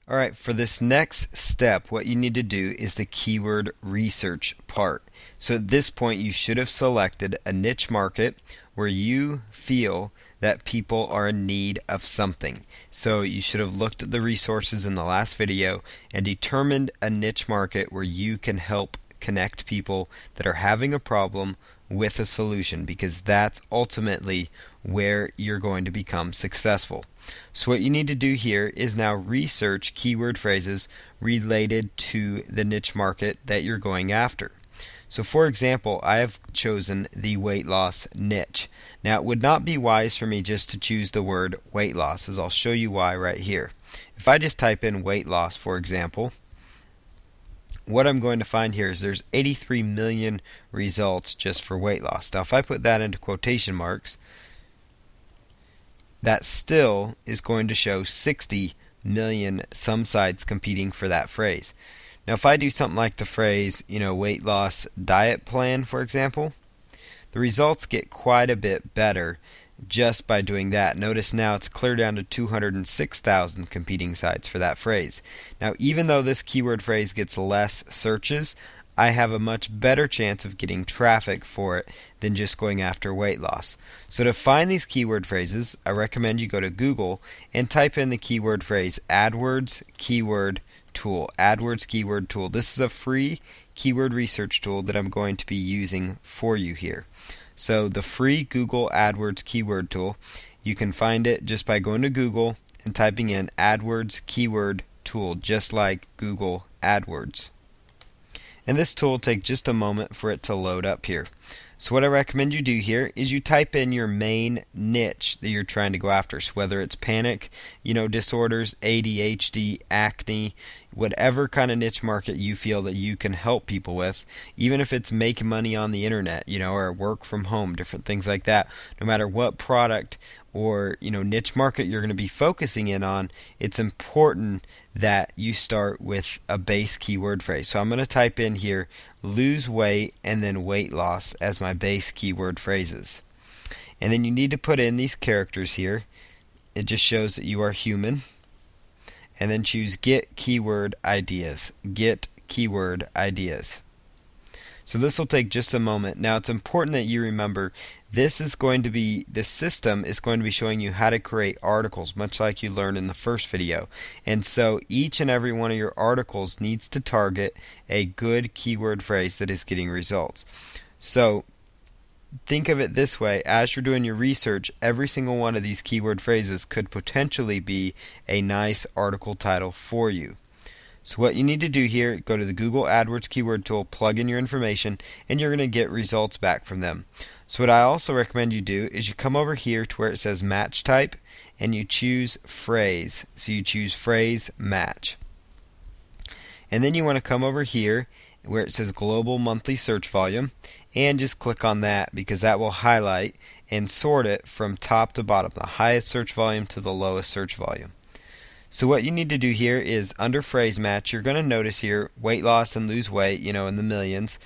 Alright, for this next step, what you need to do is the keyword research part. So at this point, you should have selected a niche market where you feel that people are in need of something. So you should have looked at the resources in the last video and determined a niche market where you can help connect people that are having a problem with a solution, because that's ultimately where you're going to become successful. So what you need to do here is now research keyword phrases related to the niche market that you're going after. So for example, I have chosen the weight loss niche. Now it would not be wise for me just to choose the word weight loss, as I'll show you why right here. If I just type in weight loss, for example, what I'm going to find here is there's 83 million results just for weight loss. Now if I put that into quotation marks, that still is going to show 60 million some sites competing for that phrase. Now if I do something like the phrase, weight loss diet plan, for example, the results get quite a bit better just by doing that. Notice now it's clear down to 206,000 competing sites for that phrase. Now even though this keyword phrase gets less searches, I have a much better chance of getting traffic for it than just going after weight loss. So to find these keyword phrases, I recommend you go to Google and type in the keyword phrase AdWords Keyword Tool. AdWords Keyword Tool. This is a free keyword research tool that I'm going to be using for you here. So the free Google AdWords Keyword Tool, you can find it just by going to Google and typing in AdWords Keyword Tool, just like Google AdWords. And this tool will take just a moment for it to load up here. So what I recommend you do here is you type in your main niche that you're trying to go after. So whether it's panic, disorders, ADHD, acne, whatever kind of niche market you feel that you can help people with, even if it's make money on the internet, or work from home, different things like that. No matter what product or niche market you're going to be focusing in on, it's important that you start with a base keyword phrase. So I'm going to type in here lose weight and then weight loss as my base keyword phrases. And then you need to put in these characters here. It just shows that you are human. And then choose get keyword ideas. Get keyword ideas. So this will take just a moment. Now it's important that you remember this system is going to be showing you how to create articles, much like you learned in the first video. And so each and every one of your articles needs to target a good keyword phrase that is getting results. So think of it this way: as you're doing your research, every single one of these keyword phrases could potentially be a nice article title for you. So what you need to do here, go to the Google AdWords Keyword Tool, plug in your information, and you're going to get results back from them. So what I also recommend you do is you come over here to where it says match type, and you choose phrase. So you choose phrase match. And then you want to come over here where it says global monthly search volume, and just click on that, because that will highlight and sort it from top to bottom, the highest search volume to the lowest search volume. So what you need to do here is under phrase match, you're going to notice here weight loss and lose weight, in the millions.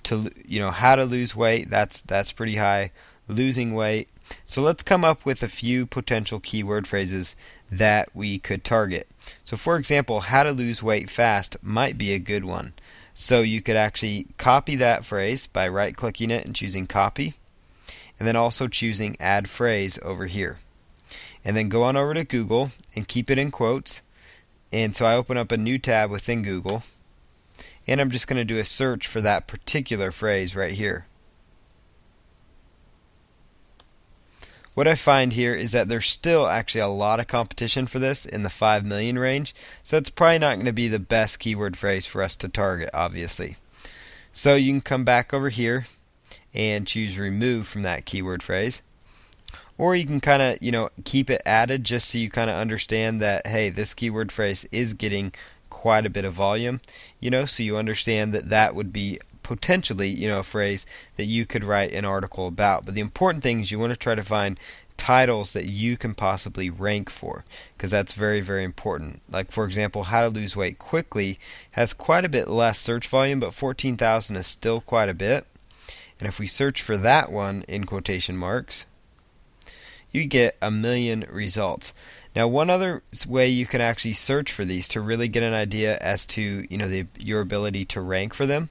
To how to lose weight, that's pretty high. Losing weight. So let's come up with a few potential keyword phrases that we could target. So for example, how to lose weight fast might be a good one. So you could actually copy that phrase by right clicking it and choosing copy, and then also choosing add phrase over here. And then go on over to Google and keep it in quotes. And so I open up a new tab within Google, and I'm just going to do a search for that particular phrase right here. What I find here is that there's still actually a lot of competition for this in the 5 million range, so it's probably not going to be the best keyword phrase for us to target, obviously. So you can come back over here and choose remove from that keyword phrase. Or you can kind of, keep it added just so you kind of understand that, hey, this keyword phrase is getting quite a bit of volume, so you understand that that would be potentially, a phrase that you could write an article about. But the important thing is you want to try to find titles that you can possibly rank for, because that's very, very important. Like, for example, how to lose weight quickly has quite a bit less search volume, but 14,000 is still quite a bit. And if we search for that one in quotation marks, you get 1 million results. Now, one other way you can actually search for these to really get an idea as to your ability to rank for them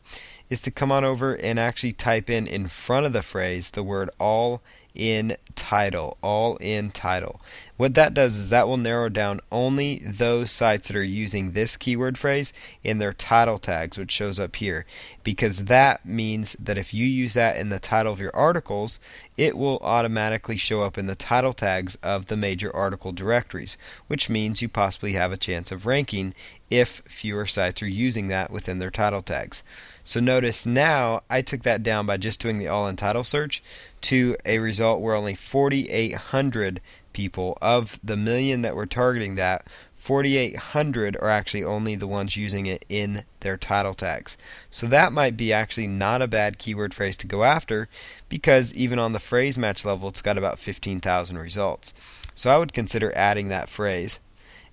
is to come on over and actually type in front of the phrase the word all in title. All in title. What that does is that will narrow down only those sites that are using this keyword phrase in their title tags, which shows up here, because that means that if you use that in the title of your articles, it will automatically show up in the title tags of the major article directories, which means you possibly have a chance of ranking if fewer sites are using that within their title tags. So notice now I took that down by just doing the all in title search to a result where only 4,800 people of the million that we're targeting, that 4,800 are actually only the ones using it in their title tags. So that might be actually not a bad keyword phrase to go after, because even on the phrase match level it's got about 15,000 results. So I would consider adding that phrase.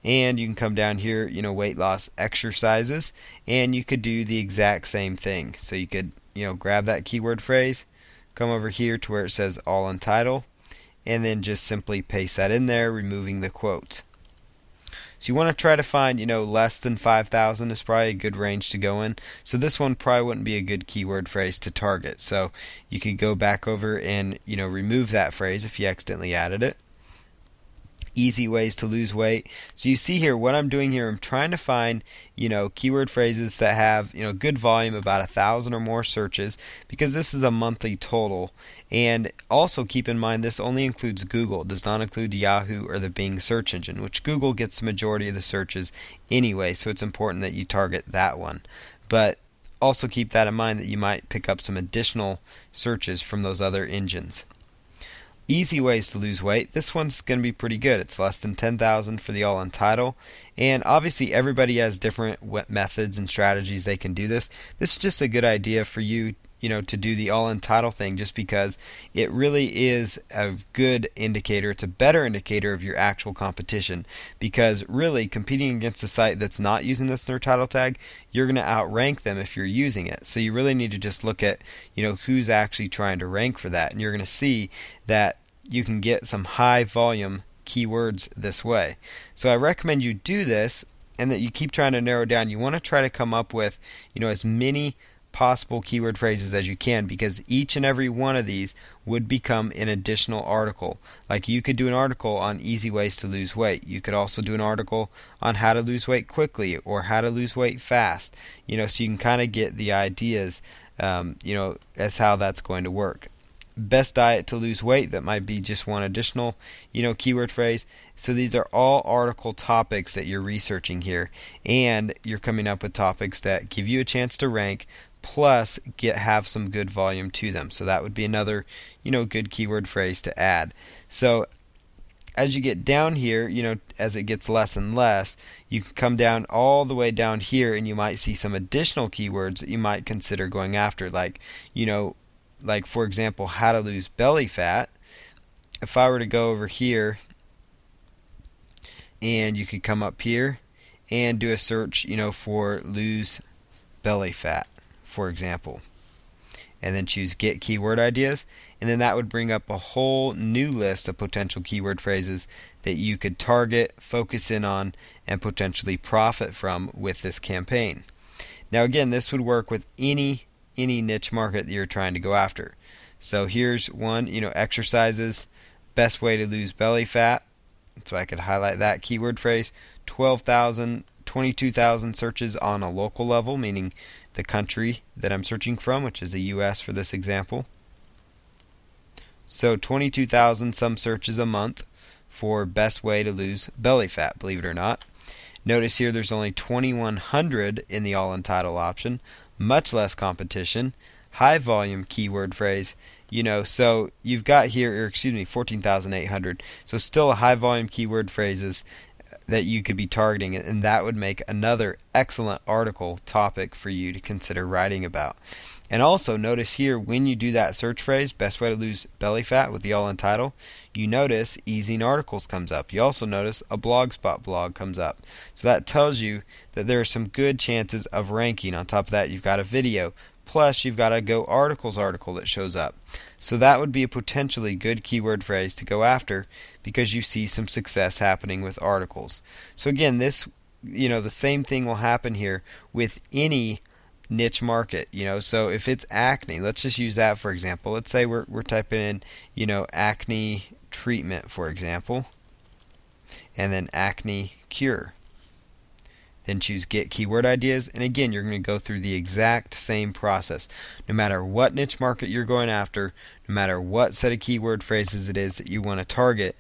And you can come down here, weight loss exercises, and you could do the exact same thing. So you could, grab that keyword phrase, come over here to where it says all in title, and then just simply paste that in there, removing the quotes. So you want to try to find, less than 5,000 is probably a good range to go in. So this one probably wouldn't be a good keyword phrase to target. So you could go back over and, remove that phrase if you accidentally added it. Easy ways to lose weight. So you see here what I'm doing here, I'm trying to find keyword phrases that have good volume, about 1,000 or more searches, because this is a monthly total. And also keep in mind this only includes Google, it does not include Yahoo or the Bing search engine, which Google gets the majority of the searches anyway, so it's important that you target that one. But also keep that in mind that you might pick up some additional searches from those other engines. Easy ways to lose weight. This one's going to be pretty good. It's less than 10,000 for the all in title. And obviously everybody has different methods and strategies they can do this. This is just a good idea for you, to do the all in title thing, just because it really is a good indicator. It's a better indicator of your actual competition, because really competing against a site that's not using this in their title tag, you're going to outrank them if you're using it. So you really need to just look at, who's actually trying to rank for that, and you're going to see that you can get some high volume keywords this way. So I recommend you do this, and that you keep trying to narrow down. You want to try to come up with, as many possible keyword phrases as you can, because each and every one of these would become an additional article. Like you could do an article on easy ways to lose weight. You could also do an article on how to lose weight quickly or how to lose weight fast. So you can kind of get the ideas, as how that's going to work. Best diet to lose weight, that might be just one additional, keyword phrase. So these are all article topics that you're researching here, and you're coming up with topics that give you a chance to rank, plus have some good volume to them. So that would be another, good keyword phrase to add. So as you get down here, as it gets less and less, you can come down all the way down here, and you might see some additional keywords that you might consider going after, like, like for example, how to lose belly fat. If I were to go over here, and you could come up here and do a search, for lose belly fat, for example, and then choose get keyword ideas, and then that would bring up a whole new list of potential keyword phrases that you could target, focus in on, and potentially profit from with this campaign. Now again, this would work with any niche market that you're trying to go after. So here's one, exercises, best way to lose belly fat. So I could highlight that keyword phrase. 22,000 searches on a local level, meaning the country that I'm searching from, which is the US for this example. So 22,000 some searches a month for best way to lose belly fat, believe it or not. Notice here there's only 2,100 in the all in title option, much less competition, high volume keyword phrase, so you've got here, 14,800. So still a high volume keyword phrases that you could be targeting, and that would make another excellent article topic for you to consider writing about. And also notice here, when you do that search phrase, best way to lose belly fat with the all in title, you notice Easing Articles comes up. You also notice a Blogspot blog comes up. So that tells you that there are some good chances of ranking. On top of that, you've got a video, plus you've got a Go Articles article that shows up. So that would be a potentially good keyword phrase to go after because you see some success happening with articles. So again, this, the same thing will happen here with any niche market. So if it's acne, let's just use that for example. Let's say we're typing in, acne treatment, for example, and then acne cure. Then choose Get Keyword Ideas, and again, you're going to go through the exact same process. No matter what niche market you're going after, no matter what set of keyword phrases it is that you want to target,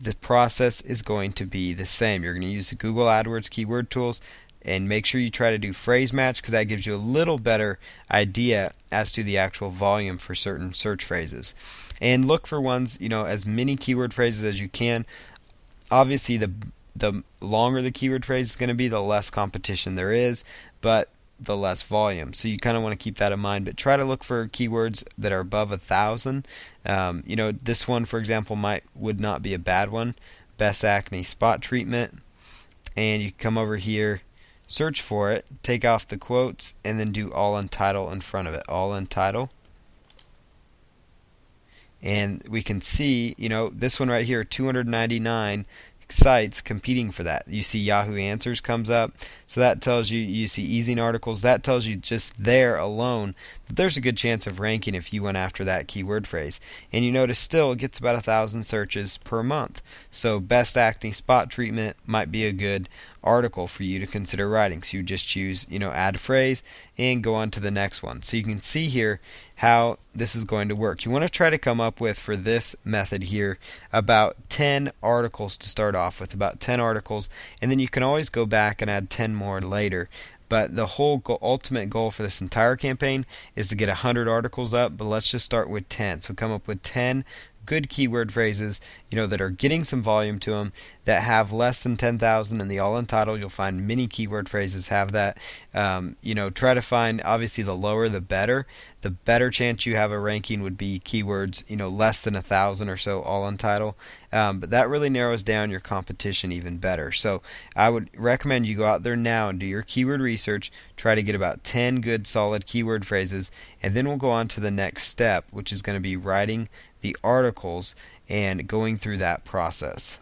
the process is going to be the same. You're going to use the Google AdWords keyword tools, and make sure you try to do phrase match because that gives you a little better idea as to the actual volume for certain search phrases. And look for ones, as many keyword phrases as you can. Obviously, the longer the keyword phrase is going to be, the less competition there is, but the less volume. So you kind of want to keep that in mind. But try to look for keywords that are above 1,000. This one, for example, would not be a bad one. Best acne spot treatment, and you come over here, search for it, take off the quotes, and then do all in title in front of it. All in title. And we can see, this one right here, 299 sites competing for that. You see Yahoo Answers comes up, so that tells you see Ezine articles. That tells you just there alone that there's a good chance of ranking if you went after that keyword phrase. And you notice still it gets about 1,000 searches per month. So best acne spot treatment might be a good article for you to consider writing. So you just choose, add phrase and go on to the next one. So you can see here how this is going to work. You want to try to come up with, for this method here, about 10 articles to start off with, about 10 articles, and then you can always go back and add 10 more later. But the whole ultimate goal for this entire campaign is to get 100 articles up, but let's just start with 10. So come up with 10 good keyword phrases, that are getting some volume to them, that have less than 10,000 in the all-in title. You'll find many keyword phrases have that. Try to find, obviously, the lower the better. The better chance you have a ranking would be keywords, less than 1,000 or so all-in title. But that really narrows down your competition even better. So I would recommend you go out there now and do your keyword research. Try to get about 10 good solid keyword phrases, and then we'll go on to the next step, which is going to be writing the articles and going through that process.